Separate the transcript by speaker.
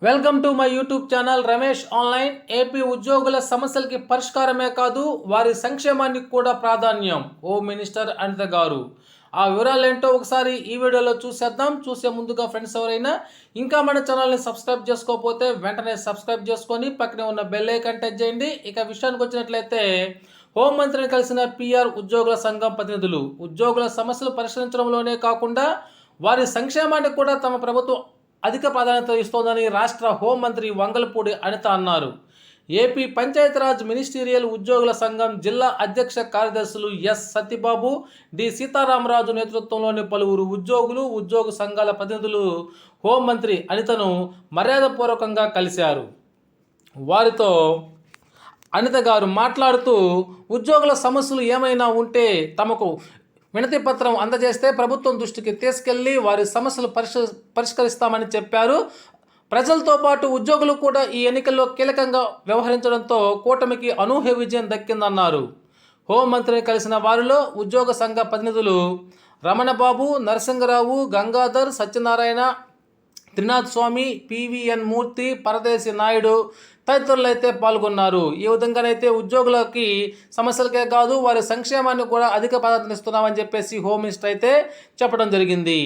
Speaker 1: Welcome to my YouTube channel Ramesh online. AP ఉద్యోగుల సమస్యలకి పరిష్కారమే కాదు, వారి సంక్షేమానికి కూడా ప్రాధాన్యం హోమ్ మినిస్టర్ అనిత గారు. ఆ వివరాలు ఏంటో ఒకసారి ఈ వీడియోలో చూసేద్దాం. చూసే ముందుగా ఫ్రెండ్స్ ఎవరైనా ఇంకా మన ఛానల్ని సబ్స్క్రైబ్ చేసుకోకపోతే వెంటనే సబ్స్క్రైబ్ చేసుకొని పక్కనే ఉన్న బెల్ ఐకాన్ టచ్ చేయండి. ఇక విషయానికి వచ్చినట్లయితే హోంమంత్రిని కలిసిన పిఆర్ ఉద్యోగుల సంఘం ప్రతినిధులు ఉద్యోగుల సమస్యలు పరిష్కరించడంలోనే కాకుండా వారి సంక్షేమానికి కూడా తమ ప్రభుత్వం అధిక ప్రాధాన్యత ఇస్తోందని రాష్ట్ర హోంమంత్రి వంగలపూడి అనిత అన్నారు. ఏపీ పంచాయతీరాజ్ మినిస్టీరియల్ ఉద్యోగుల సంఘం జిల్లా అధ్యక్ష కార్యదర్శులు ఎస్ సత్యబాబు, డి సీతారామరాజు నేతృత్వంలోని పలువురు ఉద్యోగులు, ఉద్యోగ సంఘాల ప్రతినిధులు హోంమంత్రి అనితను మర్యాదపూర్వకంగా కలిశారు. వారితో అనిత గారు మాట్లాడుతూ ఉద్యోగుల సమస్యలు ఏమైనా ఉంటే తమకు వినతి పత్రం అందజేస్తే ప్రభుత్వం దృష్టికి తీసుకెళ్లి వారి సమస్యలు పరిష్కరిస్తామని చెప్పారు. ప్రజలతో పాటు ఉద్యోగులు కూడా ఈ ఎన్నికల్లో కీలకంగా వ్యవహరించడంతో కూటమికి అనూహ్య విజయం దక్కిందన్నారు. హోంమంత్రిని కలిసిన వారిలో ఉద్యోగ సంఘ ప్రతినిధులు రమణబాబు, నరసింగరావు, గంగాధర్, సత్యనారాయణ, త్రినాథ్ స్వామి, పివిఎన్ మూర్తి, పరదేశి నాయుడు తదితరులైతే పాల్గొన్నారు. ఈ విధంగానైతే ఉద్యోగులకి సమస్యలకే కాదు వారి సంక్షేమాన్ని కూడా అధిక ప్రాధాన్యత ఇస్తున్నామని చెప్పేసి హోమ్ మినిస్టర్ అయితే చెప్పడం జరిగింది.